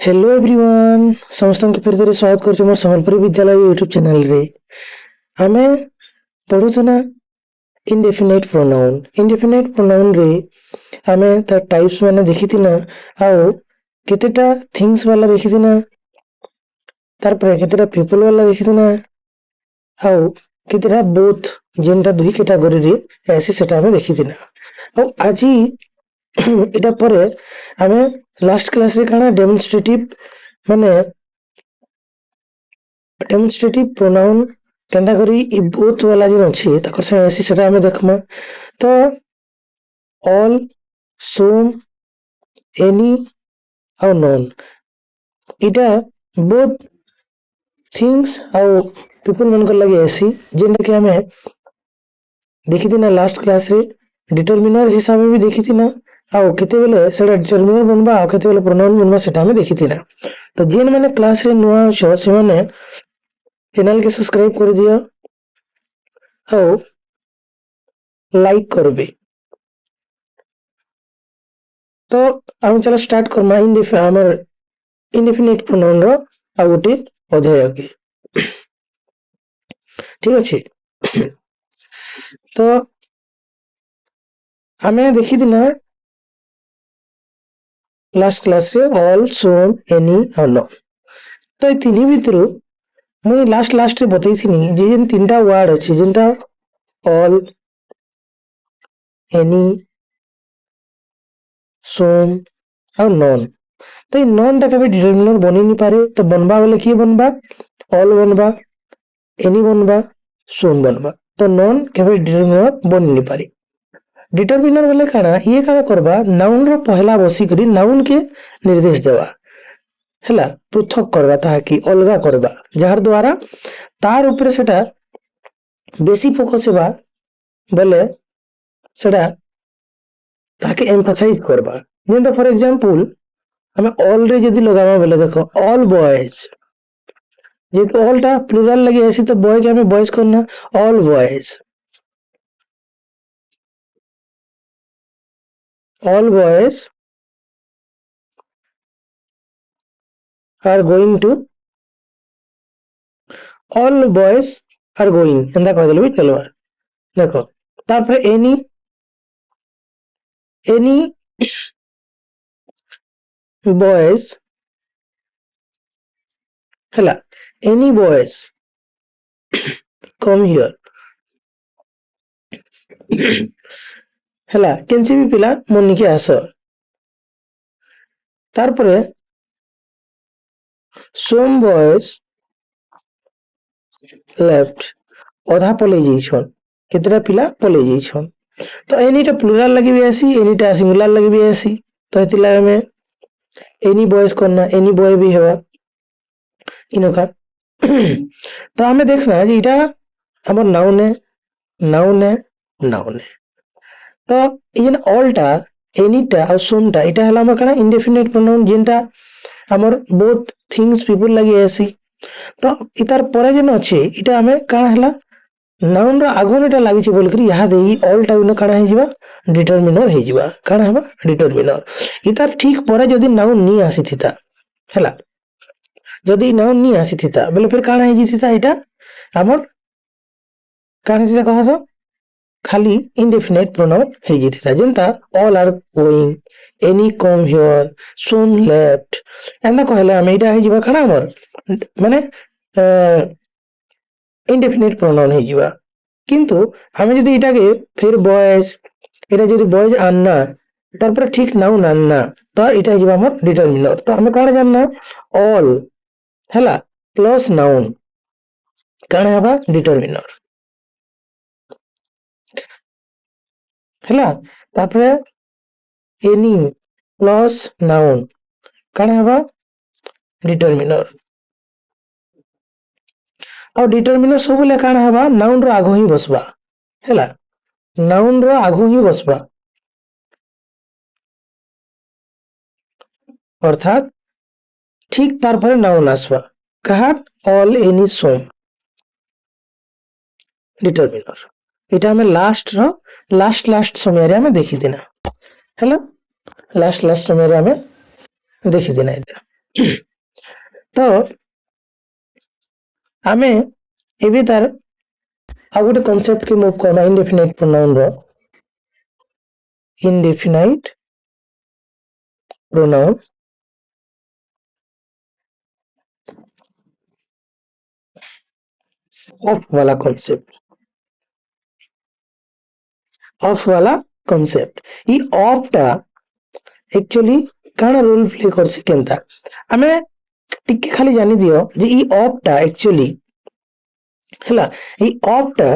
Hello everyone समस्त के फिर से स्वागत कर मोर संबलपुर विद्यालय यूट्यूब चैनल रे आमे पढुछना इंडेफिनाइट प्रोनाउन रे आमे त टाइप्स माने देखितिना आउ केतेटा थिंग्स वाला देखितिना तार पर केतेटा पीपल वाला देखितिना आउ केतेटा बोथ जेनटा दुई कैटेगरी रे ऐसे सेटा आमे देखितिना आउ आजी एटा परे आमे लास्ट क्लास रे काना डेमोन्स्ट्रेटिव प्रोनाउन केंदा करी इ बोथ वाला जे अछि तकर से ऐसी सेटा हमें देखमा तो ऑल सोम एनी और नॉन इटा बोथ थिंग्स और पीपल मन को लगे ऐसी जेंटा कि हमें देखि दिना लास्ट क्लास रे डिटरमिनर हिसाब में भी देखि दिना आउ केते बेले सेटा डिटरमिनर बनबा आउ केते बेले प्रोनाउन बनबा सेटा हमें देखि दिना तो जेन माने क्लास रे नुआ छ से माने चैनल के सब्सक्राइब कर दियो और लाइक करबे तो हम चलो स्टार्ट करमा इंडेफिनिट प्रोनाउन रो आ गोटे अध्याय के ठीक अछि तो हमें देखि दिना लास्ट क्लास रे ऑल सोम एनी और नो तो ए तीनी भितरु मुई लास्ट रे बतई थिनी जे जेन तीनटा वर्ड अछि जेनटा ऑल एनी सोम और नॉन तो ये नॉन टा कभी डिटरमिनर बनी नहीं पारे तो बनबा बोले की बनबा ऑल बनबा एनी बनबा सोम बनबा तो नॉन कभी डिटरमिनर बनी नहीं पारे डिटरमिनर बोले काना ये काना करबा नाउन रो पहला बसी करी नाउन के निर्देश देवा हैला पृथक करबा ताकि अलगा करबा जहार द्वारा तार ऊपर सेटा बेसी फोकस हेबा बोले सेटा ताके एम्फसाइज करबा जेंटा फॉर एग्जांपल हमें ऑल रे यदि लगावा बोले देखो ऑल बॉयज जे तो ऑल टा प्लुरल लगे ऐसी तो बॉय के हमें बॉयज करना all boys are going to all boys are going एंदा कह देले भी चलवा देखो तापर एनी बॉयज हला एनी बॉयज कम हियर हला केनसी भी पिला मनी के आस तार पर some boys left अधा पले जाइछन केतरा पिला पले जाइछन तो एनीटा प्लुरल लगी भी ऐसी एनीटा सिंगुलर लगी भी ऐसी तो हेतिला में एनी बॉयज करना एनी बॉय भी हेबा इनका तो हमें देखना जे इटा हमर नाउन है तो इन ऑलटा एनीटा और सोमटा इटा हला हमर कना इंडेफिनिट प्रोनाउन जेनटा हमर बोथ थिंग्स पीपल लगी ऐसी तो इतार परे जेन अछि इटा हमें काना हला नाउन रो आगोन इटा लागि छै बोल करी यहा देई ऑल टाइम काना हे जिबा डिटरमिनर हे जिबा काना हेबा डिटरमिनर इतार ठीक परे जदी नाउन नी आसी थिता हला जदी नाउन नी आसी थिता बोले फिर काना हे जिथिता इटा हमर काना थिता कहा तो खाली इंडेफिनाइट प्रोनाउन हे जिथिता जेंता all are going any come here some left एंदा कहले हम इटा हे जिबा काना हमर माने इंडेफिनाइट प्रोनाउन हे जिबा किंतु हमें जदी इटा के फिर बॉयज एटा जदी बॉयज आनना तार पर ठीक नाउन आनना तो इटा जिबा हमर डिटरमिनर तो हमें काना जानना ऑल हला प्लस नाउन काना हेबा डिटरमिनर हला तापर एनी प्लस नाउन काना हेबा डिटरमिनर और डिटरमिनर सब ले काना हेबा नाउन रो आगो ही बसबा हला नाउन रो आगो ही बसबा अर्थात ठीक तार पर नाउन आसबा कहा ऑल एनी सोम डिटरमिनर इटा हमें लास्ट समय रे हमें देखि देना हला लास्ट समय रे हमें देखि देना इटा तो आमे एबे तार आ गोटे कॉन्सेप्ट के मूव करना इंडेफिनाइट प्रोनाउन रो इंडेफिनाइट प्रोनाउन ऑफ वाला कॉन्सेप्ट ई ऑफ टा एक्चुअली काना रोल प्ले करसी केनता आमे टिके खाली जानि दियो जे ई ऑफ टा एक्चुअली हला ई ऑफ टा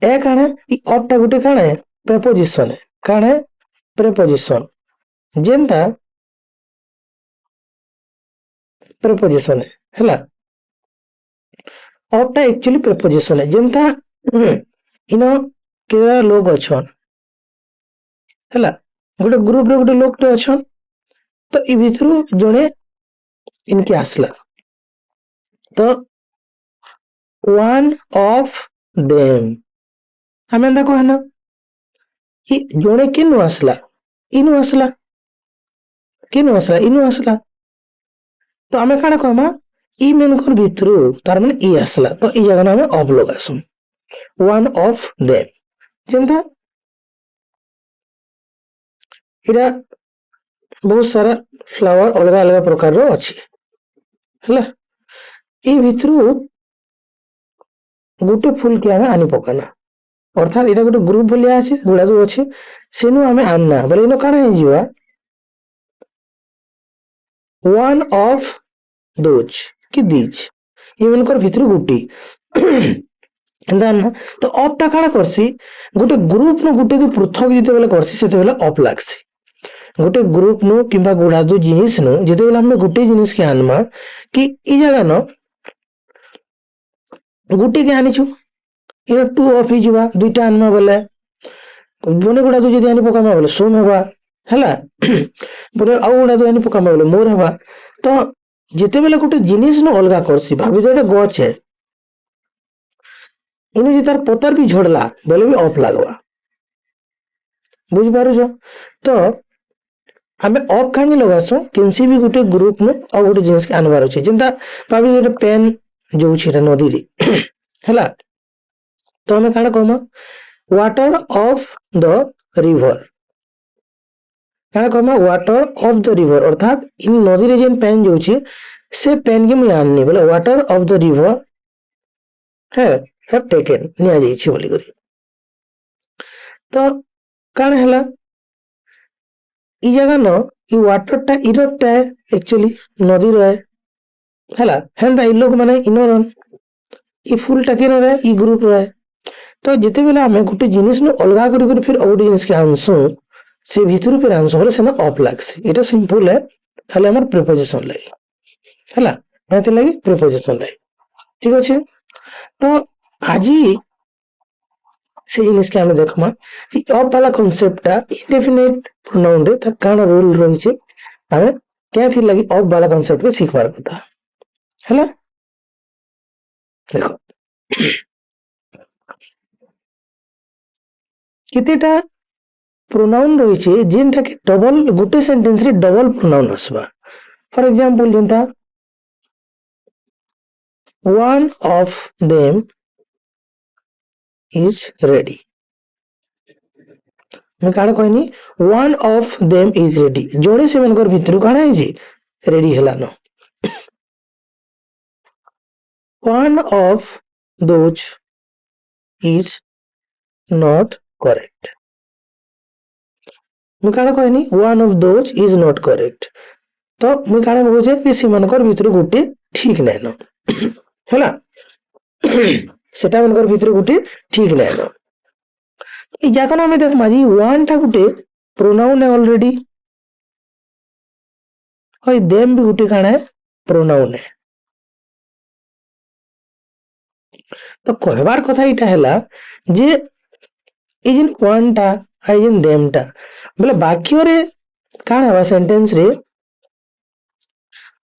ए काना ई ऑफ टा गुटे काना प्रेपोजिशन है काना प्रेपोजिशन जेंता प्रेपोजिशन है हला ऑफ टा एक्चुअली प्रेपोजिशन है जेंता इनो केरा लोग अछन हला गोटे ग्रुप रे गोटे लोग टे अछन तो ई भितरु जणे इनके आसला तो वन ऑफ देम हमें देखो है ना कि जणे किनु आसला इनु आसला इनु आसला तो आमे काना कहमा ई मेनकर भितरु तार माने ई आसला तो ई जगह हमें ऑफ लगासु वन ऑफ देम जेंता इरा बहुत सारा फ्लावर अलग अलग प्रकार रो अछि हला ई भितरु गुटे फूल के हमें आनी पकाना अर्थात इटा गोटे ग्रुप बोलिया अछि गुडा जो अछि सेनु हमें आनना बोले इनो काना हे जिवा वन ऑफ दोज कि दीज इमनकर भितरु गुटी देन तो ऑफ टा काना करसी गोटे ग्रुप न गुटे के पृथक जिते बेले करसी सेते बेले ऑफ लागसी गोटे ग्रुप नु किबा गुडा दो जिनिस नु जिते बेले हम गुटे जिनिस के आनमा कि ई जगह न गुटे के आनिछु ये टू ऑफ ही जिवा दुईटा आनमा बेले बने गुडा दो जदी आनी पकामा बेले सोम हेबा हला बने आउ गुडा दो आनी पकामा बेले मोर हेबा तो जिते बेले गोटे जिनिस न अलगा करसी भाबी जे गछ है इनु जे तार पतर भी झड़ला बोले भी ऑफ लागवा बुझ पारो जो तो हमें ऑफ काहे लगासो किनसी भी गोटे ग्रुप में और गोटे जिनिस के आनबार अछि जेंता भाबी जे पेन जो छिटा नदी रे हला तो हमें काना कहमा वाटर ऑफ द रिवर काना कहमा वाटर ऑफ द रिवर अर्थात इन नदी रे जेन पेन जो छि से पेन के मुई आननी बोले वाटर ऑफ द रिवर है हैव टेकन निया जाई छि बोली करी तो काना हला ई जगह न ई वाटर टा इरटा एक्चुअली नदी रहे हला हेंदा ई लोग माने इनरन ई फुल टा के रहे ई ग्रुप रहे तो जेते बेला हमें गुटे जिनिस न अलगा करी फिर और जिनिस के आंसू से भीतर फिर आंसू बोले सेना ऑफ लागसी एटा सिंपल है खाली हमर प्रीपोजिशन लागी हला एते लागी प्रीपोजिशन लागी ठीक अछि तो आजी से जिनिस के हमें देखमा कि ऑफ वाला कांसेप्ट टा इंडेफिनिट प्रोनाउन रे त काना रूल रही छै हमें क्या थी लगी ऑफ वाला कांसेप्ट के सीखबार कथा हला देखो कितेटा प्रोनाउन रही छै जेनटा के डबल गुटे सेंटेंस रे डबल प्रोनाउन आसबा फॉर एग्जांपल जेनटा one of them is ready मैं काना कहनी one of them is ready जोड़े से मनकर भितर काना है जी रेडी हला न one of those is not correct मैं काना कहनी one of those is not correct तो मैं काना कहूजे कि से मनकर भितर गुटे ठीक नै न हला सेटा मनकर भितर गुटे ठीक नै न ई जाकन हमें देख माजी वन टा गुटे प्रोनाउन है ऑलरेडी और देम भी गुटे काना है प्रोनाउन है तो कहबार कथा इटा हैला जे ई जिन वन टा आ जिन देम टा बोले वाक्य रे काना बा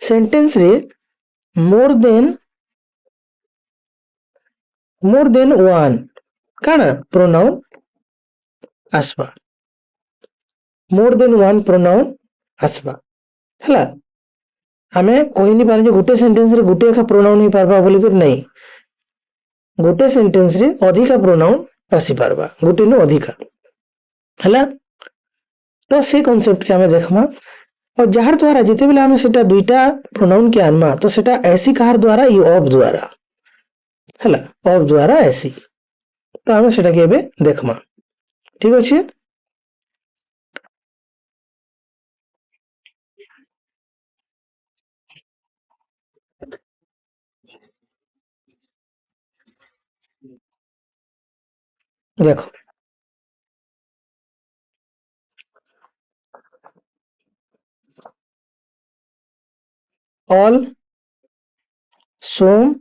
सेंटेंस रे मोर देन वन काना प्रोनाउन आसबा मोर देन वन प्रोनाउन आसबा हला आमे कहि नि पारे जे गोटे सेंटेंस रे गोटे एका प्रोनाउन ही पारबा बोली कर नहीं, गोटे सेंटेंस रे अधिका प्रोनाउन आसी पारबा, गोटे नु अधिका हला। तो से कांसेप्ट के हमें देखमा, और जहार द्वारा जिते बेले हमें सेटा दुईटा प्रोनाउन के आनमा तो सेटा ऐसी कहार द्वारा ई ऑफ द्वारा हला, ऑफ द्वारा ऐसी। तो हमें सेटा के एबे देखमा, ठीक अछि। देखो ऑल, सोम,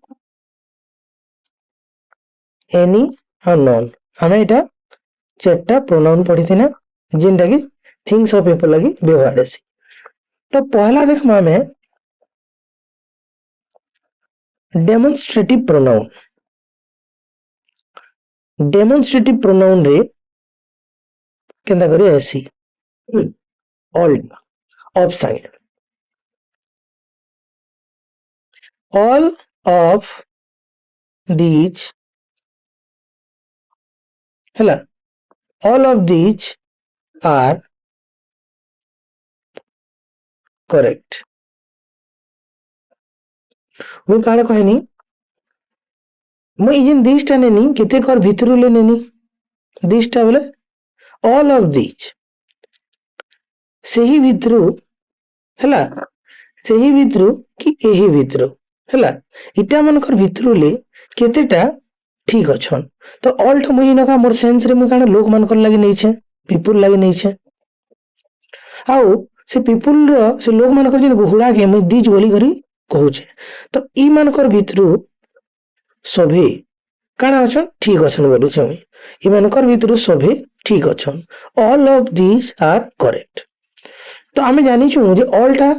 एनी और नॉन, हमें एटा चारटा प्रोनाउन पढ़ी थी ना, जिनटा की थिंग्स ऑफ पीपल लगी व्यवहार ऐसी। तो पहला देखमा हमें डेमोन्स्ट्रेटिव प्रोनाउन, डेमोन्स्ट्रेटिव प्रोनाउन रे केंदा करी ऐसी ऑल ऑफ संगे, ऑल ऑफ दीज हला, all of these are correct. मुई काणे कहनी, मुई जिन दीज टा नेनी केते कर भितरु ले नेनी, दीज टा बोले ऑल ऑफ दीज, सेही भितरु हला, सेही भितरु कि एही भितरु हला, इटा मनकर भितरु ले केतेटा ठीक अछन। तो ऑल ठ मुई नका मोर सेंस रे मुई काणे लोक मनकर लागि नै छे, पीपुल लागि नै छे, आउ से पीपुल रो से लोक मनकर जिन गुहुड़ा के मुई दीज बोली करी कहूचे। तो ई मनकर भितरु सभी काଣା अछन ठीक अछन बोलुचे मुई, ई मनकर भितरु सभी ठीक अछन, all of these are correct. तो आमे जानी छु जे ऑल टा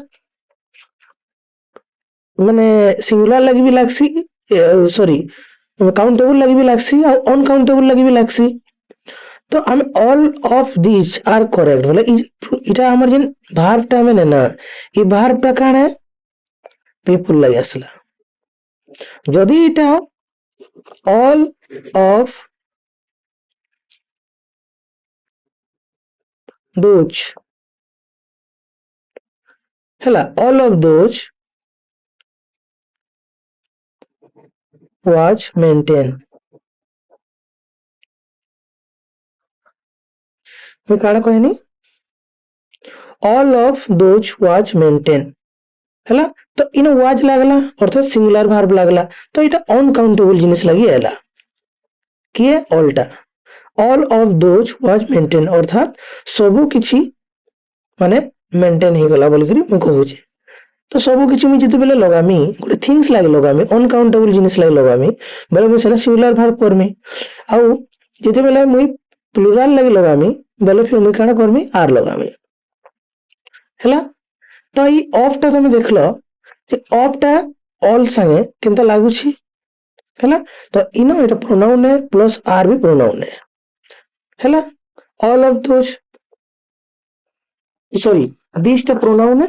माने सिंगुलर लगी भी लागसी, सॉरी काउंटेबल लगी भी लागसी और अनकाउंटेबल लगी भी लागसी। तो हम all of this are correct बोले इटा हमर जिन भार्ब टा में ना, ई भार्ब टा काण है पीपुल लगी आसला। जदि इटा ऑल ऑफ दोज हला, all of those was maintained, मैं काण कहनी all of those was maintain हला। तो इन वाज लागला अर्थात सिंगुलर भार्ब लागला, तो इटा अनकाउंटेबल जिनिस लगी आला किए ऑलटा, all of those was maintain अर्थात सबु किछि माने मेंटेन हे गला बोली करी मैं कहूचे। तो सबु किछि मैं जते बेले लगामी गोटे थिंग्स लागे लगामी अनकाउंटेबल जिनिस लागे लगामी बेले मैं सेना सिंगुलर भार्ब करमी, आउ जते बेले मैं प्लुराल लागे लगामी बेले फिर मैं काना करमी आर लगामी हला। तो ई ऑफ टा तुम देखलो जे ऑफ टा ऑल संगे केनता लागुछि हला। तो इनो एटा प्रोनाउन है प्लस आर भी प्रोनाउन है हला, all of those sorry this टा प्रोनाउन है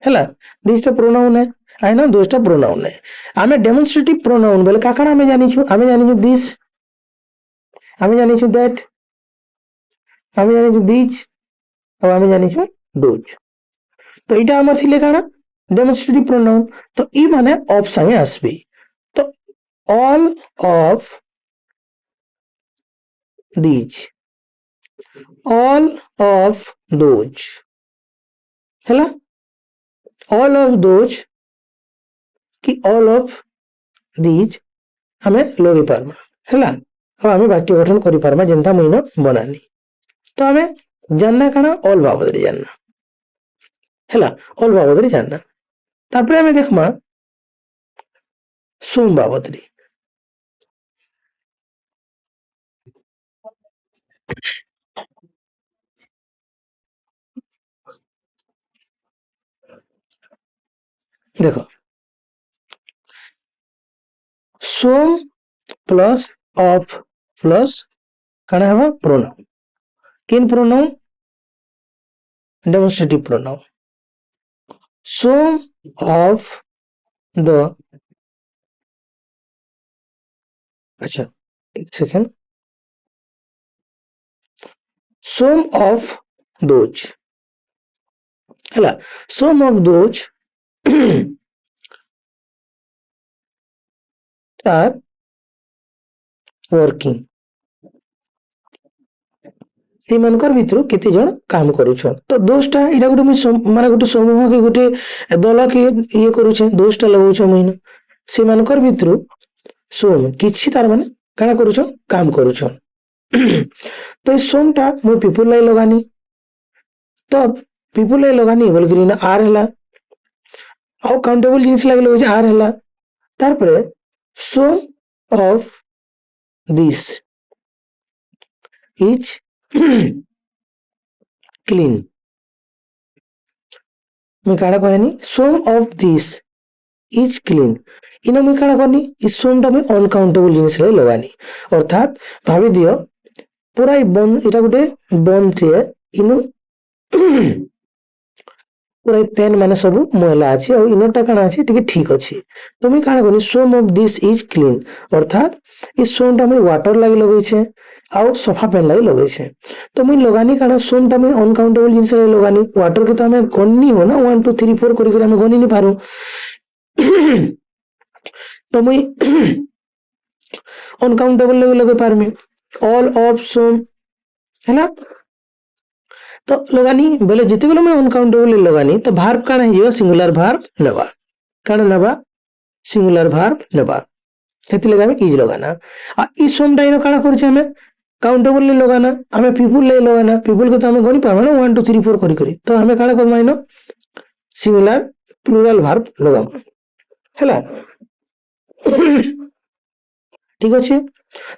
हला, दिस टा प्रोनाउन है आई नो दोज टा प्रोनाउन है। आमे डेमोन्स्ट्रेटिव प्रोनाउन बेले काकाना आमे जानि छु, आमे जानि छु दिस, आमे जानि छु दैट, आमे जानि छु दीज और आमे जानि छु दोज। तो इटा हमर थिले काना डेमोन्स्ट्रेटिव प्रोनाउन, तो ई माने ऑफ संगे आसबी। तो all of these, all of those हला, ऑल ऑफ दोज कि ऑल ऑफ दीज हमें लगे पारमा हला, अब हमें वाक्य गठन करि पारमा जेंता मुइनो बनानी। तो हमें जानना काना ऑल बाबद रे जानना हला, ऑल बाबद रे जानना। तापरे हमें देखमा सोम बाबद रे, देखो सोम प्लस ऑफ प्लस काना हवा प्रोनाउन, किन pronoun demonstrative pronoun sum of the अच्छा एक सेकेंड sum of those ହେଲା sum of those are working ସେମାନଙ୍କର ଭିତରୁ କେତେ ଜଣ କାମ କରୁଛନ୍ ତ ଦୋଷଟା ଏଇଟା ଗୋଟେ ମାନେ ଗୋଟେ ସମୂହ କି ଗୋଟେ ଦଳ କି ଇଏ କରୁଛେ ଦୋଷଟା ଲଗାଉଛ ମୁଇଁ ସେମାନଙ୍କର ଭିତରୁ ଶୁଣ କିଛି ତାର ମାନେ କାଣା କରୁଛନ୍ କାମ କରୁଛନ୍ ତ ଏ ସୋମଟା ମୁଁ ପିପୁଲ ଲାଗି ଲଗାନି ତ ପିପୁଲ ଲାଗି ଲଗାନି ବୋଲିକିରି ନା ଆର ହେଲା ଆଉ କାଉଣ୍ଟେବଲ ଜିନିଷ ଲାଗି ଲଗାଉଛି ଆର ହେଲା ତାରପରେ ସୋମ ଅଫ ଦିସ୍ ଇଜ କ୍ଲିନ୍ ମୁଁ କାଣା କହେନି ସୋମ ଅଫ ଦିସ୍ ইজ ক্লিন ইনো মুই কাଣା করনি ই সোমটা মুই অনকাউন্টেবল জিনিস লাই লগানি অর্থাৎ ভাবি দিও পুরা বন এটা গোটে বনটিଏ ইনু পুরা পেন মানে ସବୁ ময়লা আছে আর ইনোটা কাଣା আছে টিকে ঠিক আছে তুমি কাଣା করনি সোম অফ দিস ইজ ক্লিন অর্থাৎ ই সোমটা মুই ওয়াটার লাগি লগাইছে ଆଉ ସଫା ପେନ୍ ଲାଗି ଲଗେଇଛେ ତ ମୁଇଁ ଲଗାନି କାରଣ ସୋମଟା ମୁଇଁ ଅନକାଉଣ୍ଟେବଲ ଜିନିଷ ଲାଗି ଲଗାନି ୱାଟର କେ ତ ଆମେ ଗନି हो ना 1 2 3 4 କରି ଆମେ ଗନି ନି ପାରୁ ତ ମୁଇଁ ଅନକାଉଣ୍ଟେବଲ ଲାଗି ଲଗେଇ ପାରମି ଅଲ୍ ଅଫ ସୋମ ହେଲା तो लगानी बोले जिते बेले मैं अनकाउंटेबल लगानी तो भार्ब काना है सिंगुलर भार्ब नवा काना नवा सिंगुलर भार्ब नवा हेति लगामी इज लगाना आ ई सम डाइनो काना करछे हमें काउंटेबल ले लगाना हमें पीपल ले लगाना पीपल को तो हमें गनि पाबो ना 1 2 3 4 करी तो हमें काना कर माइनो सिंगुलर प्लुरल भार्ब लगाम हैला ठीक अच्छे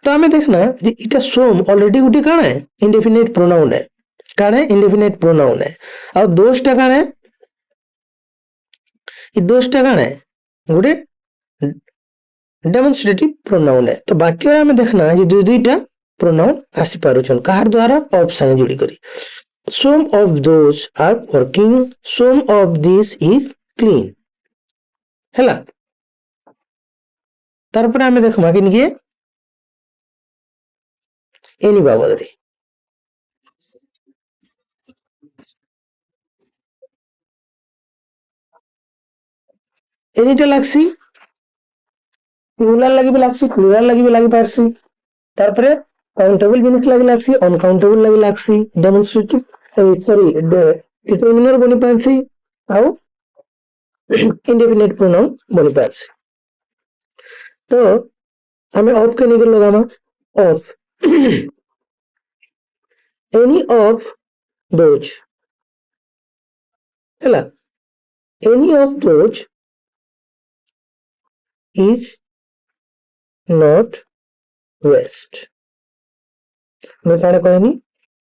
तो हमें देखना जे इटा सोम ऑलरेडी गुटी काना है इंडेफिनिट प्रोनाउन है काना है इंडेफिनिट प्रोनाउन है और दोषटा काना है ये दोषटा काना है गुटे डेमोन्स्ट्रेटिव प्रोनाउन है तो वाक्य में देखना जे दुई दुईटा प्रोनाउन आसी पारुछन कहार द्वारा ऑफ संगे जोड़ी करी some of those are working some of this is clean हैला तार पर हमें देखमा कि निके एनी बाबदरे एनीटा लागसी सिंगुलर लगी भी लागसी प्लुरल लगी भी लागी पारसी तार पर काउंटेबल जिनिस लगी लागसी अनकाउंटेबल लगी लागसी डेमोन्स्ट्रेटिव सॉरी डिटरमिनर बनी पारसी आउ इंडेफिनिट प्रोनाउन बनी पारसी तो हमें ऑफ के निकल लगामा ऑफ any of those हैला any of those is not west मैं काना कहनी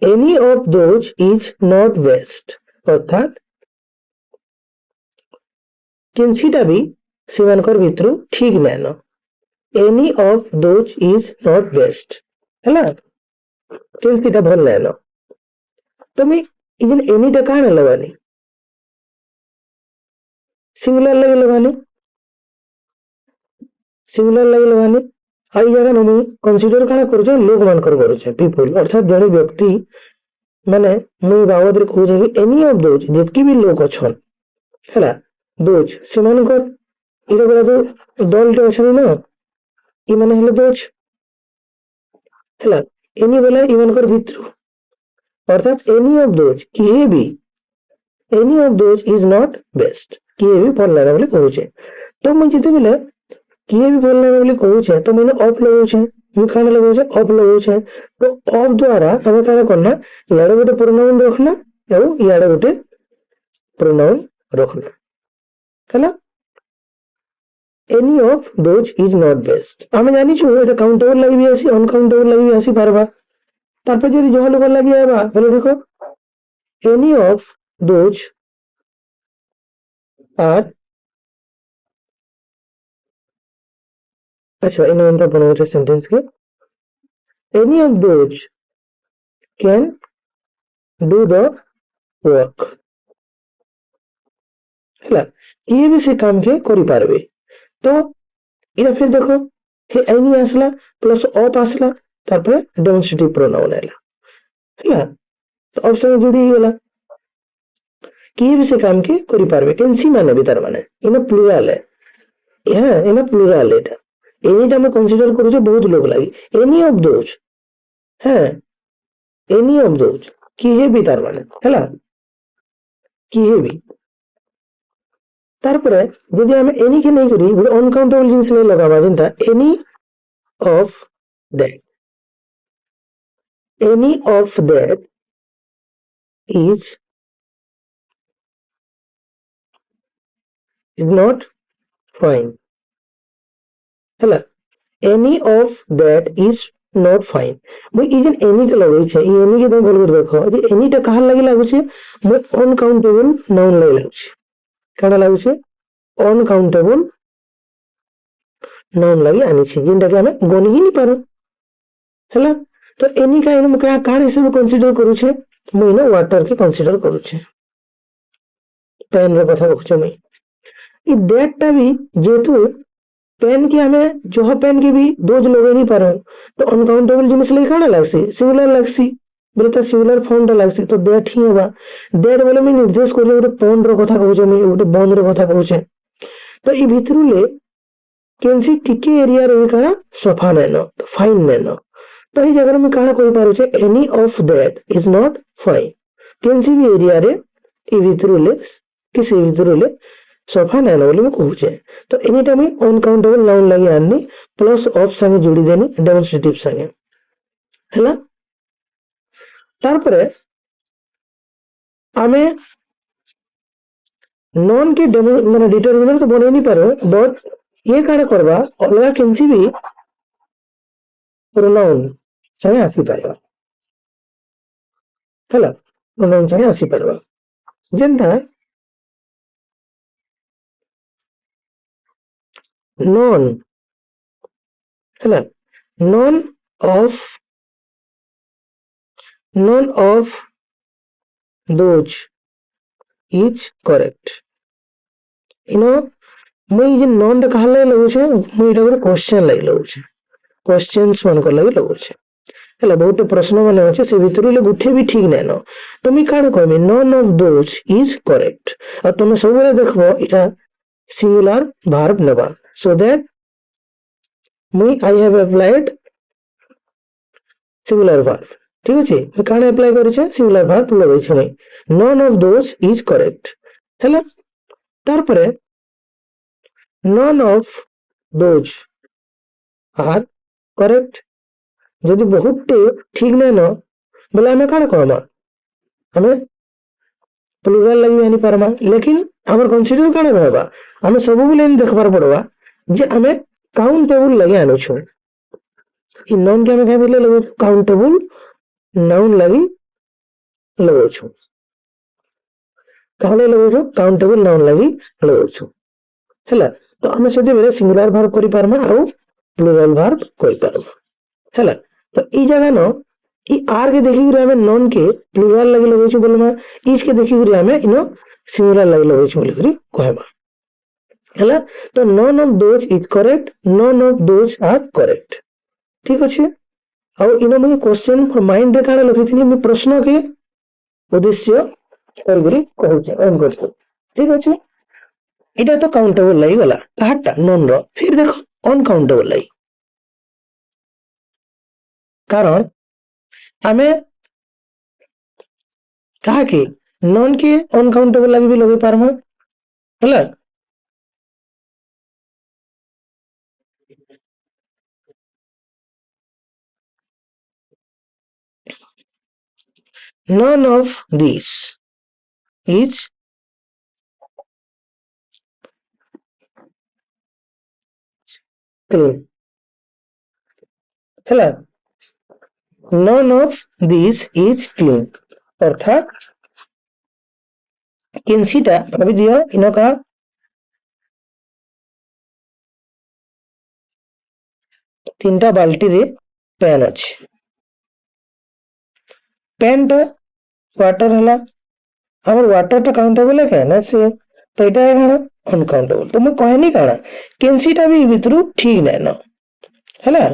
any of those is not west अर्थात किंसीटा भी सेमानकर भितरु ठीक नैन any of those is not west हैला किंसीटा भल नैन तो मैं इजन एनीटा काना लगानी सिंगुलर लगे लगानी आई जगह नमी कंसीडर काना करछे लोक मानकर करछे पीपल अर्थात जने व्यक्ति माने मुई बाबद रे कहूछे कि एनी ऑफ दोज जतकी भी लोक अछन हैला दोज सेमानकर इरा गला तो दलटे अछन ना ई माने हेले दोज हैला एनी बेला इमानकर भितरु अर्थात एनी ऑफ दोज किए भी any of those is not best किए भी भल लागे बोली कहूछे तो मुई जते बेले किए भी भल लागे बोली कहूछे तो मैंने ऑफ लगाउछे मुई काना लगाउछे ऑफ लगाउछे तो ऑफ द्वारा हमें काना करना याडे गोटे प्रोनाउन रखना एवं याडे गोटे प्रोनाउन रखना हैला any of those is not best हमें जानी छु एटा काउंटेबल लागि भी आसी अनकाउंटेबल लागि भी आसी पारबा तारपर जदि जह लोग लागि आबा बोले देखो एनी ऑफ दोज आर अच्छा इन एंता बनाउछे सेंटेंस के any of those can do the work ହେଲା କିଏ ବି ସେ କାମ के करि पारबे तो इधर फिर देखो हे एनी आसला प्लस ऑफ आसला तार पर डेमोन्स्ट्रेटिव प्रोनाउन आइला ହେଲା तो ऑप्शन जोड़ी गला किए भी से काम के करि पारबे कैंसी माने भी तार माने इन प्लुरल है हां इन प्लुरल एटा एनीटा में कंसीडर करू जे बहुत लोग लागि एनी ऑफ दोज हां एनी ऑफ दोज किए भी तार माने ହେଲା किए भी तार पर यदि हम एनी के नहीं करी वो अनकाउंटेबल जिनिस ले लगावा जेंता any of that is not fine ହେଲା any of that is not fine মই इजन any के लगै छै ई any के तुम बोल कर देखो जे any टा कहां लागि लागु छै মই अनकाउंटेबल नाउन लागि लागु छै काडा लागु छै अनकाउंटेबल नाउन लागि आनी छै जिनटा के हमें गनि ही नहीं पारो ହେଲା तो any का इन का कान हिसाब से कंसीडर करू छै মই ना वाटर के कंसीडर करू छै पेन रो कथा कहू छै मैं ई दैट टा भी जेतु पेन के हमें जो पेन के भी दोज लगे नहीं पारो तो अनकाउंटेबल जिनिस लगे काना लागसी सिंगुलर लागसी बोले तो सिंगुलर फॉर्म टा लागसी तो दैट ही होगा दैट बोले मैं निर्देश कर गोटे पॉन रो कथा कहू छै मैं गोटे बंद रो कथा कहू छै तो ई भितरुले केनसी टिके एरिया रे काना सफा नैनो तो फाइन नैनो तो ई जगह में काना कहि पारो छै any of that is not fine केनसी भी एरिया रे ई भितरुले किसी भितरुले सफा नैनो बोले मैं कहू छै तो एनी टाइम अनकाउंटेबल नाउन लागि आनी प्लस ऑफ संगे जोड़ी देनी डेमोन्स्ट्रेटिव संगे हैला तार पर आमे नॉन के डेमो माने डिटरमिनर तो बने नहीं पारो बट ये काडा करबा अलगा केनसी भी प्रोनाउन संगे आसी पारबा हैला प्रोनाउन संगे आसी पारबा जेंता नॉन हैला none of those is correct इनो मैं जे नॉन टा कहा लगे लगु छै मैं इटा ଗୋଟେ क्वेश्चन लागि लगु छै क्वेश्चंस मन कर लगे लगु छै हैला बहुत प्रश्न माने अछि से भितरले गुठे भी ठीक नै न तो मैं काड कहमे none of those is correct और तुम सब बेले देखबो इटा सिंगुलर वर्ब नेबा सो दैट मैं I have applied singular verb ठीक अछि मैं काने अप्लाई करै छै सिंगुलर वर्ब लगै छै मैं none of those is correct हैला तार पर none of those are correct यदि बहुत ठीक नै न बोले हमें काना कहमा हमें प्लुरल लागि आनी पारमा लेकिन हमर कंसीडर काना रहबा हमें सब बोले देखबार पड़बा जे हमें काउंटेबल लागि आनु छु ई नॉन के हमें कह दिले लगो काउंटेबल नाउन लागि लगो छु कहले लगो छु काउंटेबल नाउन लागि लगो छु हैला तो हमें सजे बेले सिंगुलर वर्ब करि पारमा आ प्लुरल वर्ब करि पारमा हैला तो ई जगह न ई आर के देखि गुरे हमें नॉन के प्लुरल लागि लगो छु बोलमा इज के देखि गुरे हमें इनो सिंगुलर लागि लगो छु बोली करी कहबा हैला तो none of those is correct none of those are correct ठीक अछि आ इनो मैं क्वेश्चन माइंड रे काडा लखिथिनी मैं प्रश्न के उद्देश्य करगरी कहू छै एम करतो ठीक अछि इटा तो काउंटेबल लागि गला काटा नॉन रो फिर देखो अनकाउंटेबल लागि कारण हमें कहा कि नॉन के अनकाउंटेबल लागि भी लगे पारमा हैला none of these is clean हैला none of these is clean अर्थात किंसीटा भाभी दिया इनका तीनटा बाल्टी रे पेन अछि पेन टा वाटर हला हमर वाटर टा काउंटेबल है ना से तो एटा है काना अनकाउंटेबल। तो मैं कहनी काना कैंसीटा भी भितरु ठीक नै न हैला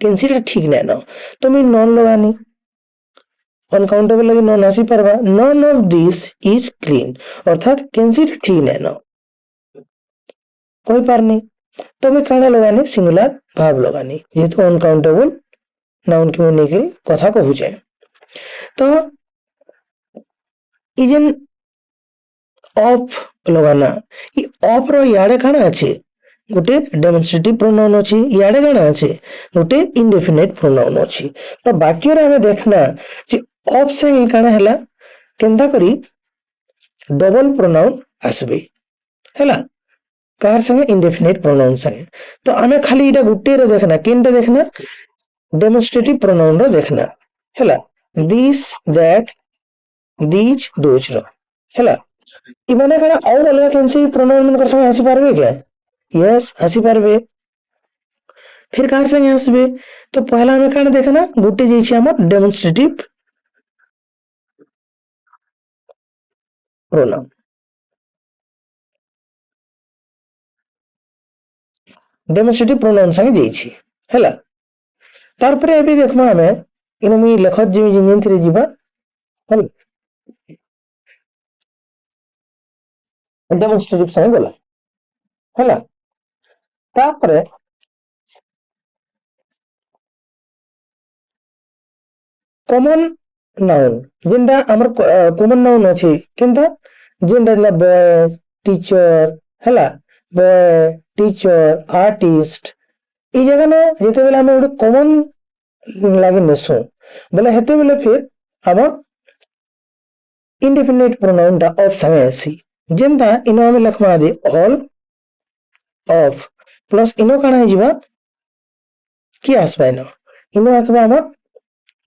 कैंसीटा ठीक नै न तो मैं नॉन लगानी अनकाउंटेबल लगे नॉन आसी परबा none of this is clean अर्थात कैंसीटा ठीक नै न कोई पारनी तो मैं काना लगानी सिंगुलर भाव लगानी जेहेतु अनकाउंटेबल नाउन की मैं नेके कथा कहूचे तो इजेन ऑफ लगाना ये ऑफ रो याडे काना अछि गोटे डेमोन्स्ट्रेटिव प्रोनाउन अछि याडे काना अछि गोटे इंडेफिनिट प्रोनाउन अछि तो वाक्य रे हमें देखना जे ऑफ से काना हैला केंदा करी डबल प्रोनाउन आसबे हैला कार संगे इंडेफिनिट प्रोनाउन संगे तो हमें खाली इटा गुटे रो देखना केनटा देखना डेमोन्स्ट्रेटिव प्रोनाउन रो देखना हैला दिस दैट दीज दोज रो हैला इमाने काना और अलग कैंसी प्रोनाउन मन कर संगे आसी पारबे क्या यस आसी पारबे फिर कार संगे आसबे तो पहला हमें काना देखना गुटे जैसे हमर डेमोन्स्ट्रेटिव प्रोनाउन डेमोन्स्ट्रेटिव प्रोनाउन संगे जैछि हैला तार पर अभी देखमा हमें इन मी लेखत जे जिन थरे जीवा हैला डेमोन्स्ट्रेटिव संगे गला हैला तापर कॉमन नाउन जिंदा हमर कॉमन नाउन अछि किंता जिंदा बॉय टीचर हैला बॉय टीचर आर्टिस्ट ई जगह न जेते बेला हमें गोटे कॉमन लागे नेसो बोले हेते बेले फिर हम इंडेफिनिट प्रोनाउन दा ऑफ संगे आसी जेंदा इनो हमें लिखमा दे ऑल ऑफ प्लस इनो काना हिजबा कि आसबा इनो आसबा हमर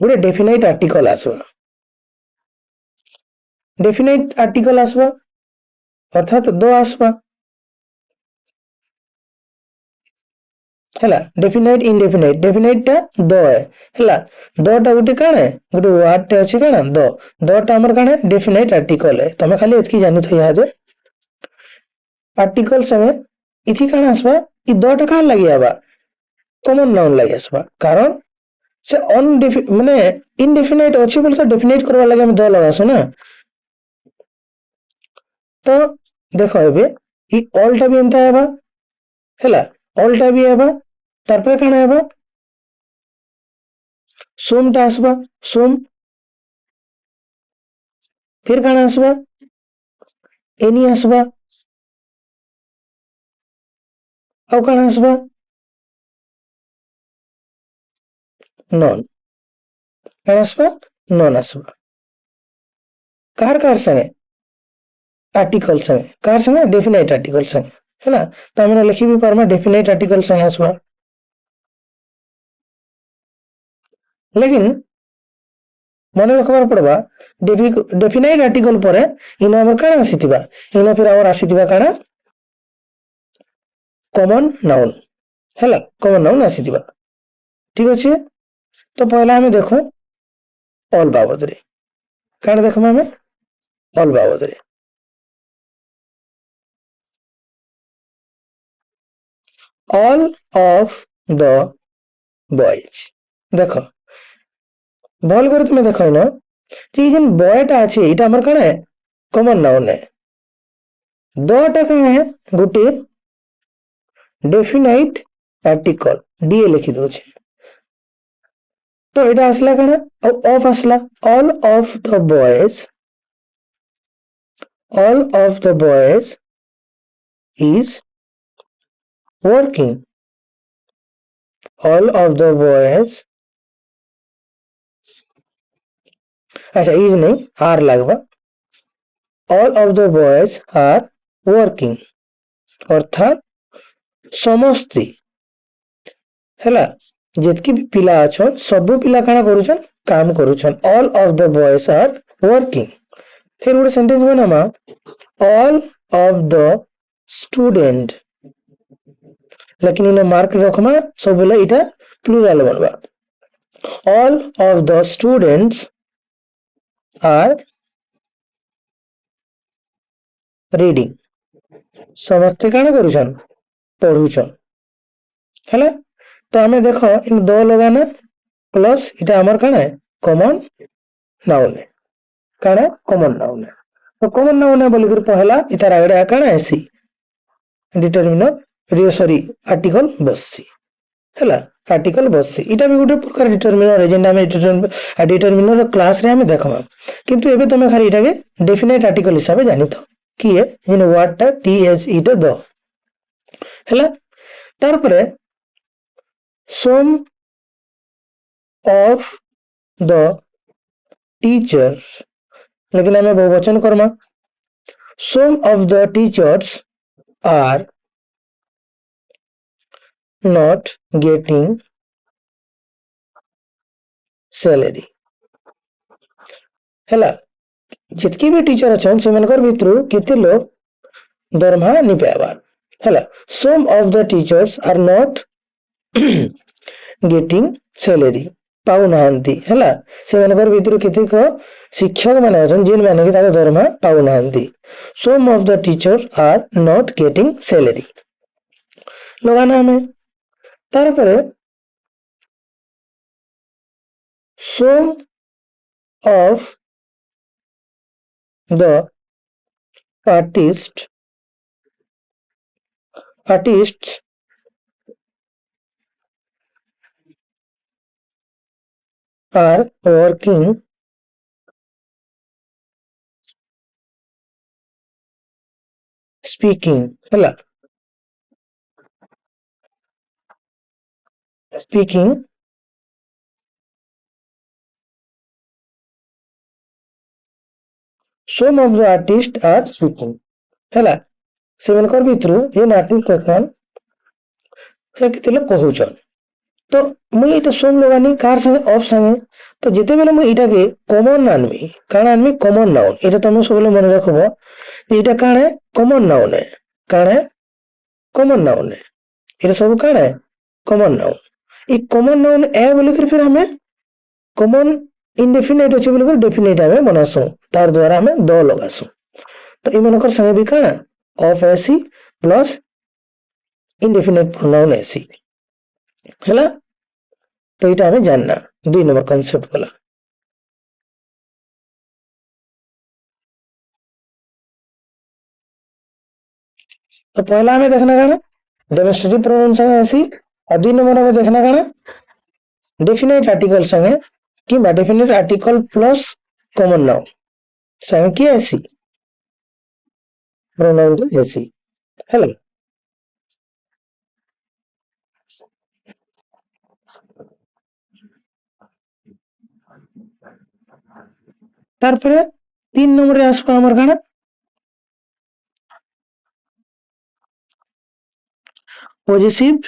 गोटे डेफिनाइट आर्टिकल आसबा डेफिनाइट आर्टिकल आसबा अर्थात दो आसबा हैला डेफिनाइट इंडेफिनाइट डेफिनाइट टा दो है हैला दो टा गोटे काना गोटे वर्ड टे अछि काना दो टा हमर काना डेफिनाइट आर्टिकल है तमे खाली एतकी जानि थई आज आर्टिकल समय इथि काना आसबा इ दो टा का लागि आबा कॉमन नाउन लागि आसबा कारण से माने इनडेफिनाइट अछि बोल से डेफिनाइट करबा लागि हम दो लगासु ना तो देखो एबे इ ऑल टा भी एंता आबा हैला ऑल टा भी आबा तार पर काना आबा सोम टा आसबा सोम फिर काना आसबा एनी आसबा औ काना आसबा नॉन काना आसबा नॉन आसबा कार संगे आर्टिकल संगे कार संगे डेफिनाइट आर्टिकल संगे हैला तो हमने लिखि भी पारमा डेफिनाइट आर्टिकल संगे आसबा लेकिन मन रखबार पड़बा डेफिनाइट आर्टिकल पर इन हमर काना आसीतिबा इन फिर हमर आसीतिबा काना कॉमन नाउन हैला कॉमन नाउन आसीतिबा ठीक अछि तो पहला हमें देखो ऑल बाबद रे काना देखमा हमें ऑल बाबद रे ऑल ऑफ द बॉयज देखो भल करे तुम देखो ना जे जेन बॉयटा अछि इटा हमर काना कॉमन नाउन है दो टा काना है गुटे डेफिनाइट आर्टिकल डीए लिखि दो छे तो एटा असला काना ऑफ असला all of the boys is working all of the boys अच्छा इज नहीं आर लगवा all of the boys are working अर्थात समस्ते हैला जेतकी भी पिला अछन सब पिला काना करूछन काम करूछन all of the boys are working फिर गोटे sentence बनामा all of the student लेकिन इन मार्क रखमा सब बोले इटा प्लूरल बनबा all of the students are reading समस्ते काण करूछन पढ़ुछन हैला। तो आमे देखो इन दो लगाना प्लस इटा हमर काण है कॉमन नाउन है काण है कॉमन नाउन है। तो कॉमन नाउन है बोली कर पहला इतार आगडे काण है सी डिटरमिनर रे सॉरी आर्टिकल बससी हैला। आर्टिकल बससी इटा भी गोटे प्रकार डिटरमिनर है जेंडा हमें डिटरमिनर क्लास रे हमें देखमा किंतु एबे तमे खाली इटा के डेफिनेट आर्टिकल हिसाब से जानिथो कि है इन वर्ड टा टी एच ई टा द हैला। तार परे सम ऑफ द टीचर लेकिन हमें बहुवचन Karma some of the teachers are not getting salary हैला। जितकी भी टीचर अछन सेमनकर भितरु केते लोग दरमहा नि पाइबार हैला। some of the teachers are not getting salary पाउ नाहंती हैला। सेमनकर भितरु केते को शिक्षक माने अछन जिन माने कि ताके दरमहा पाउ नाहंती। some of the teachers are not getting salary लगाना हमें तार परे some of the artists are working speaking हैला। speaking some of the artists are speaking हैला। सेमनकर भितरु जेन आर्टिस्ट अछन से केते लोग कहउछन। तो मुई एटा सोम लगानी कार संगे ऑफ संगे तो जेते बेले मुई एटा के कॉमन आनमी काण आनमी कॉमन नाउन एटा तुम सबले मन रखबो जे एटा काण है कॉमन नाउन है काण है कॉमन नाउन है एटा सब काण है कॉमन नाउन। ई कॉमन नाउन ए बोली कर फिर हमें कॉमन इनडेफिनेट अछि बोली कर डेफिनेट हमें बनासु तार द्वारा हमें दो लगासु। तो ई मनकर संगे भी काण of AC plus indefinite pronoun AC हैला। तो इटा हमें जानना 2 नंबर कांसेप्ट वाला। तो पहला हमें देखना काना डेमोस्ट्रेटिव प्रोनाउन संगे एसी और 2 नंबर हमें देखना काना डेफिनेट आर्टिकल संगे कि definite article plus common noun संगे कि एसी प्रोनाउन तो एसी हैला। तार परे 3 नंबर रे आसपा हमर काना पॉजिटिव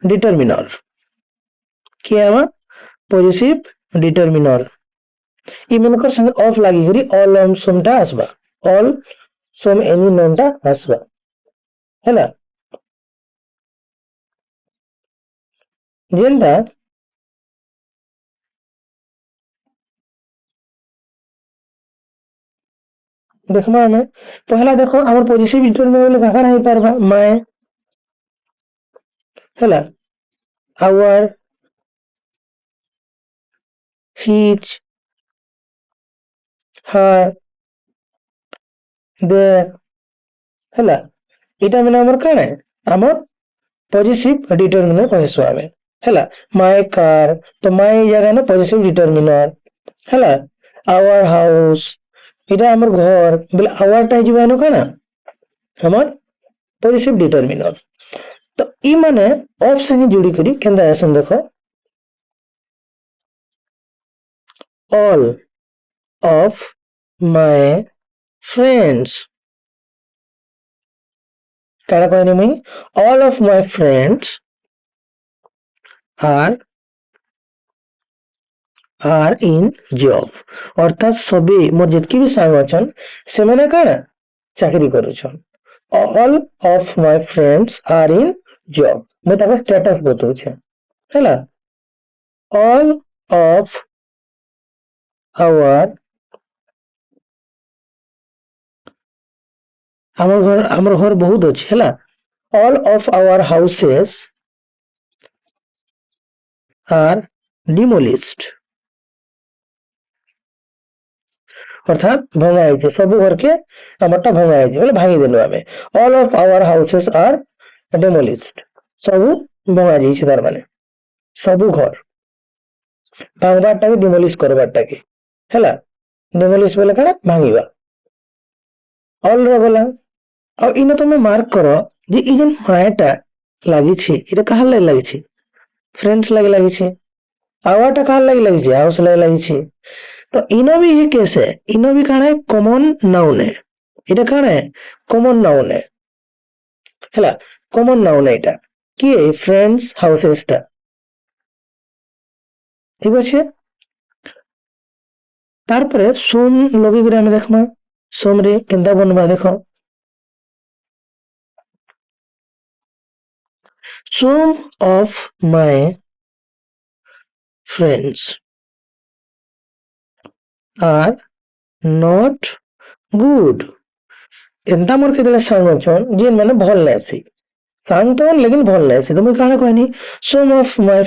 डिटरमिनर कि है पॉजिटिव डिटरमिनर ई मनकर संगे ऑफ लागी करी ऑल ऑन समटा आसबा ऑल सम एनी नोनटा आसबा हैला। जेंटा देखमा हमें पहला देखो हमर पॉजिटिव डिटरमिनर का काना है पारबा माय हैला आवर हिज हर देयर हैला। इटा माने हमर काना है हमर पॉजिटिव डिटरमिनर कहसु हमें हैला। माय कार तो माय जगह ना पॉजिटिव डिटरमिनर हैला। आवर हाउस इटा हमर घर बोले आवर टा जिबानो काना हमर पॉजिटिव डिटरमिनर। तो ई माने ऑफ संगे जोड़ी करी केंदा आसन देखो ऑल ऑफ माय फ्रेंड्स काना कहने मुई all of my friends are in job अर्थात सबे मोर जितकी भी सांग अछन से माने काना चाकरी करूछन। All of my friends are in job मैं ताका स्टेटस बताऊ छे हैला। ऑल ऑफ आवर हमर घर बहुत अच्छे है। All of our houses are demolished अर्थात भंगा है सब घर के आमरटा भंगा है बोले भांगी देलु आमे all of our houses are demolished सब भंगा जाइए तार माने सब घर भांगबारटा के डिमोलिश करबारटा के हैला डिमोलिश बोले काना भांगीबा ऑल रे गला आ इनो तमे मार्क करो जे ई जेन मायाटा लागि छि इटा कहार लागि लागि छि फ्रेंड्स लागि लागि छि आवाटा कहार लागि लागि छि हाउस लागि छि तो इनो भी ये केस है इनो भी काना है कॉमन नाउन है इटा काना है कॉमन नाउन है हैला कॉमन नाउन है इटा कि फ्रेंड्स हाउसेस टा ठीक আছে तारपरे सोम लगे गुरे हमें देखमा सोम रे केंदा बनवा देखो some of my friends are not good एंता मोर केतले सांग अछन जेन माने भल नैसी सांग तो लेकिन भल नैसी तो मैं काना कहनी some of my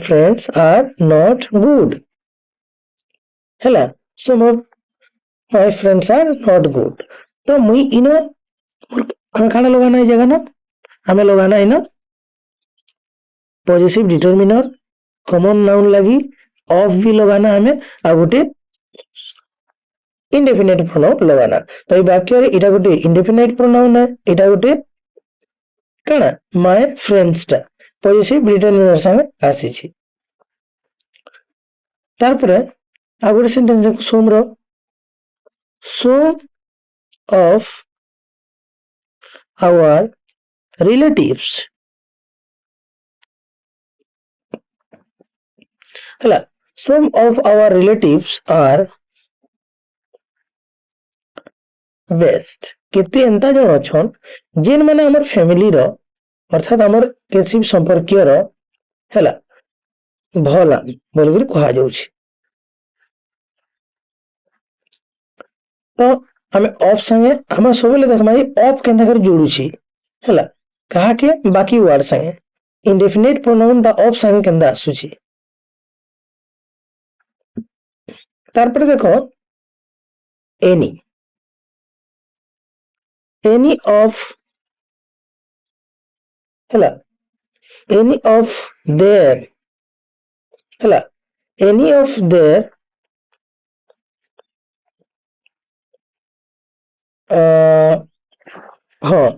friends are not good हैला some of my friends are not good तो मुई इनो हमें खाना लगाना है जगह ना हमें लगाना है ना पॉजिटिव डिटरमिनर कॉमन नाउन लगी ऑफ भी लगाना हमें आ गोटे इंडेफिनिट प्रोनाउन लगाना तो ये वाक्य रे इटा गोटे इंडेफिनिट प्रोनाउन है इटा गोटे काना माय फ्रेंड्स टा पॉजिटिव डिटरमिनर संगे आसी छी तार परे आ गोटे सेंटेंस देखो सोम रो some of our relatives हला some of our relatives are best केते एंता जन अछन जेन माने हमर फैमिली रो अर्थात हमर केसी संपर्कीय रो हला भला बोल के कहा जाउ छी तो हमें ऑफ संगे हम सबले देखमा ऑफ केंता कर जोडू छी हला कहा के बाकी वर्ड संगे इंडेफिनिट प्रोनाउन दा ऑफ संगे केंदा आसु छी तार पर देखो एनी ऑफ हला एनी ऑफ देयर हला एनी ऑफ देयर हाँ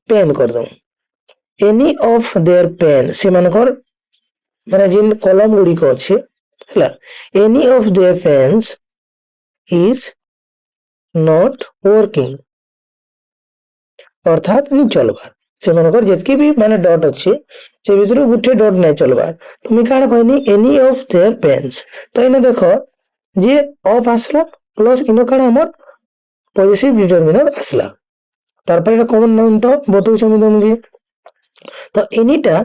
पेन कर दो एनी ऑफ देयर पेन से मानकर माने जिन कलम गुडी को अछि हला any of their pens is not working अर्थात नहीं चलबार से मानकर जतके भी माने डॉट अछि से बिचरो गुटे डॉट नहीं चलबार तो मी काना कहनी एनी ऑफ देयर पेन्स तो इने देखो जे ऑफ आसला प्लस इनो काना हमर पॉजिटिव डिटरमिनर आसला तार पर एटा कॉमन नाउन तो बतौ छमी तुमके तो एनीटा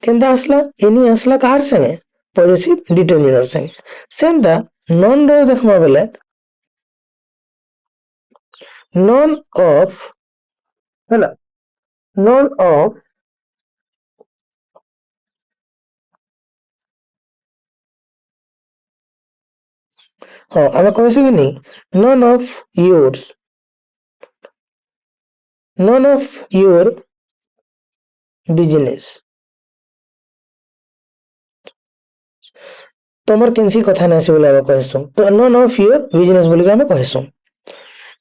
केंदा आसला एनी आसला कार संगे पॉजिटिव डिटरमिनर संगे सेंदा नॉन रो देखमा बेले नॉन ऑफ हला नॉन ऑफ हाँ हमें कहसी कि नहीं नॉन ऑफ योर बिजनेस तमर केनसी कथा ना से बोले हम कहसु तो नॉन ऑफ योर बिजनेस बोली के हम कहसु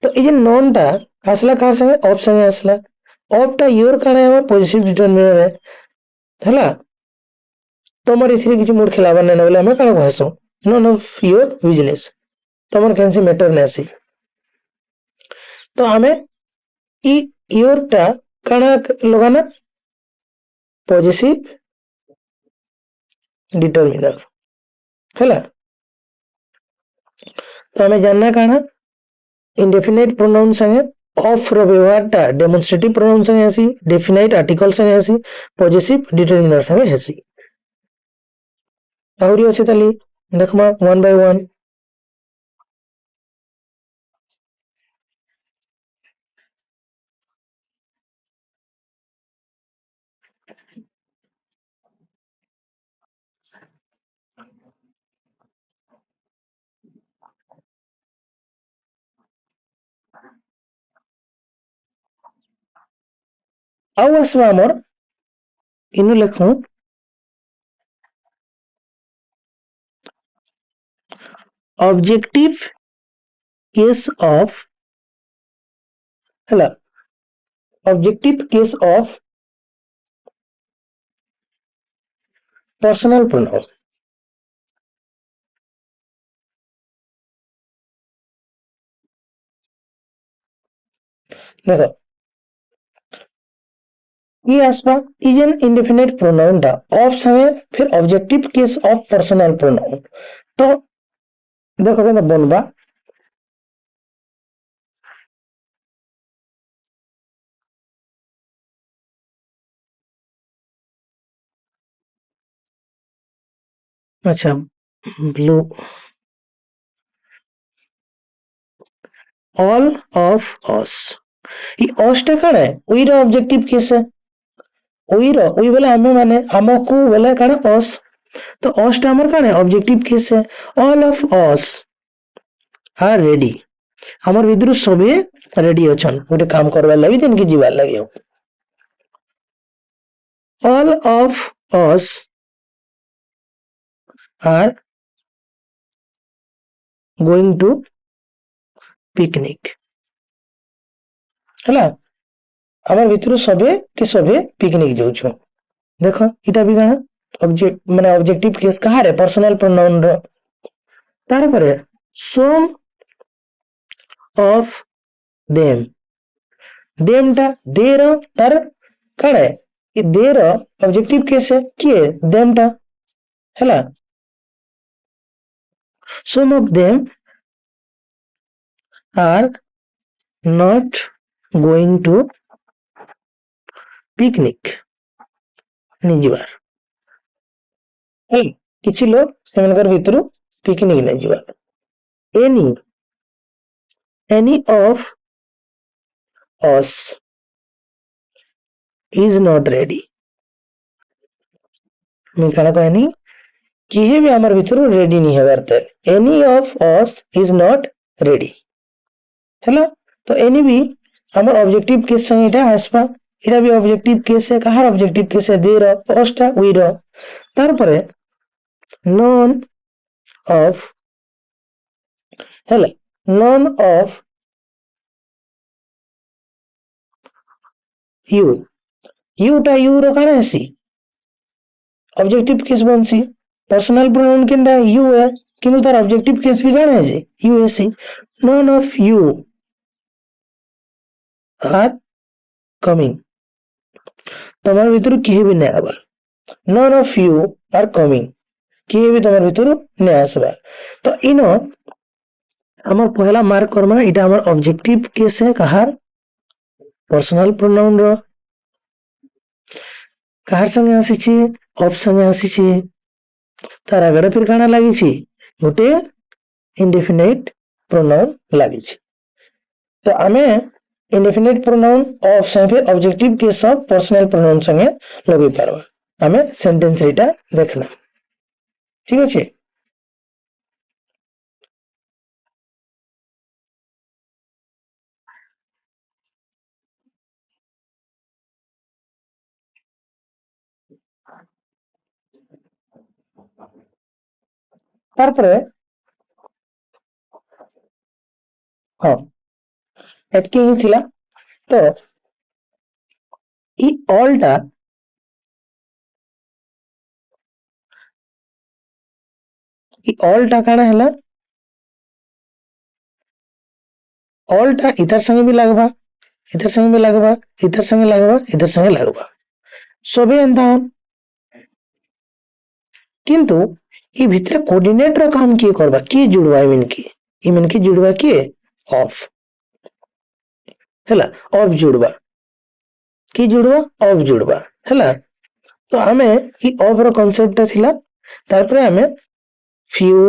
तो ई जे नॉन टा आसला कार संगे ऑफ संगे आसला ऑफ टा योर काने हम पॉजिटिव डिटरमिनर है हला तमर इसरे किछ मूड खिलाबा नै बोले हम काना कहसु नॉन ऑफ योर बिजनेस तमर केनसी मैटर नासी तो हमें ई योर टा काना लगाना पॉजिटिव डिटरमिनर हैला तो हमें जानना काना इंडेफिनाइट प्रोनाउन संगे ऑफ रो व्यवहार टा डेमोन्स्ट्रेटिव प्रोनाउन संगे आसी डेफिनाइट आर्टिकल संगे आसी पॉजिटिव डिटरमिनर संगे आसी आउरी अछि ताली देखमा वन बाय वन। आउ आसवा हमर इनु लेखु ऑब्जेक्टिव केस ऑफ हला objective case of personal pronoun. देखो ये आसपा इज एन इंडेफिनिट प्रोनाउन टा ऑफ संगे फिर objective case of personal pronoun. तो देखो के बनबा अच्छा ब्लू ऑल ऑफ अस ये अस टा कण है वी रो ऑब्जेक्टिव केस है वी बोले हमें माने हमको बोले कण अस तो अस टा हमर कण है ऑब्जेक्टिव केस है। All of us are ready हमर विद्रु सबे रेडी अछन गोटे काम करबा लागि दिन की जीवा लागि। All of us are going to picnic हला हमर भितरु सबे के सबे पिकनिक जाउछु। देखो इटा भी गाना ऑब्जेक्ट माने ऑब्जेक्टिव केस कहा रे पर्सनल प्रोनाउन रो तार परे सम ऑफ देम टा दे रो तार कण है ये दे रो ऑब्जेक्टिव केस है किए देम टा हला some of them are not going to picnic निजिबार किसी लोग सेमनकर भितरु पिकनिक नहीं जिबार। Any of us is not ready मैं कहना कहनी किहे भी हमर भितरु रेडी नहीं हेबार ते any of us is not ready हैला। तो एनी भी हमर ऑब्जेक्टिव केस संग इटा आसपा इटा भी ऑब्जेक्टिव केस है कहार ऑब्जेक्टिव केस है दे रो अस टा वी रो तार परे नॉन ऑफ हैला नॉन ऑफ यू टा यू रो काना हसी ऑब्जेक्टिव केस बनसी पर्सनल प्रोनाउन केनडा यू है किंतु तार ऑब्जेक्टिव केस भी काना है जे यू हसी। None of you are coming तमर भितर किहे भी नै आबार none of you are coming किहे भी तमर भितर नै आसबार। तो इनो हमर पहला मार्क करमा इटा हमर ऑब्जेक्टिव केस है कहार पर्सनल प्रोनाउन रो कहार संगे आसीछि ऑफ संगे आसीछि तार आगरे फिर काना लागिछि गोटे इंडेफिनिट प्रोनाउन लागिछि। तो आमे इंडेफिनिट प्रोनाउन ऑफ संगे फिर objective case of personal pronoun संगे लगै पारबा आमे सेंटेंस रेटा देखना ठीक अछि। तार परे हां एतके ही थिला तो ई ऑल टा काना हला ऑल टा इधर संगे भी लगबा इधर संगे भी लगबा इधर संगे लगबा इधर संगे लगबा सबे एंता किंतु ई भितरे कोऑर्डिनेट रो काम किए करबा किए जुड़वा ई मीन की जुड़वा किए ऑफ हला ऑफ जुड़वा की जुड़वा ऑफ जुड़वा हला। तो हमें ई ऑफ रो कांसेप्ट थिला तार परे हमें few,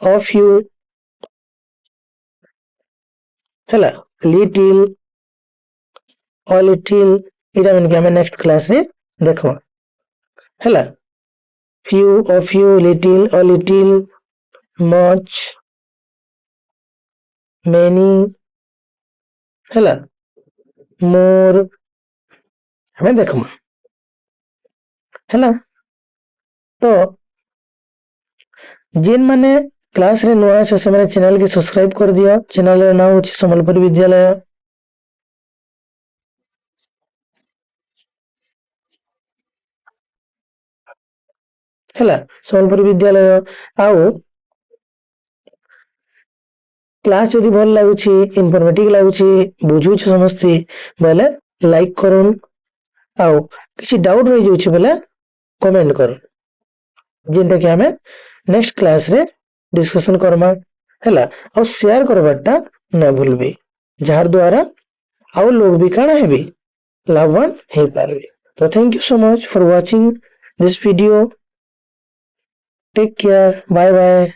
a few ହେଲା, little, a little ଏଇଟା ମାନେ କି ଆମେ ନେକ୍ସଟ କ୍ଲାସ ରେ ଦେଖବା ହେଲା। few, a few, little, a little, much, many ହେଲା, more ଆମେ ଦେଖମା ହେଲା। ତ ଯେନ୍ ମାନେ କ୍ଲାସ ରେ ନୂଆ ଅଛ ସେମାନେ ଚ୍ୟାନେଲ କି ସବସ୍କ୍ରାଇବ କରିଦିଅ। ଚ୍ୟାନେଲ ର ନାଁ ହଉଛି ସମ୍ବଲପୁରୀ ବିଦ୍ୟାଳୟ ହେଲା, ସମ୍ବଲପୁରୀ ବିଦ୍ୟାଳୟ। ଆଉ କ୍ଲାସ ଯଦି ଭଲ ଲାଗୁଛି, ଇନଫର୍ମେଟିଭ ଲାଗୁଛି, ବୁଝୁଛ ସମସ୍ତେ ବୋଲେ ଲାଇକ୍ କରନ୍। ଆଉ କିଛି ଡାଉଟ ରହିଯାଉଛି ବୋଲେ କମେଣ୍ଟ କର, ଯେନ୍ଟା କି ଆମେ ନେକ୍ସଟ କ୍ଲାସ ରେ ଡିସ୍କସନ କରମା ହେଲା। ଆଉ ସେୟାର କରବାରଟା ନା ଭୁଲବି, ଯାହାର ଦ୍ୱାରା ଆଉ ଲୋକ ବି କାଣା ହେବେ ଲାଭବାନ ହେଇପାରିବେ। ତ thank you so much for watching this video. Take care, bye bye.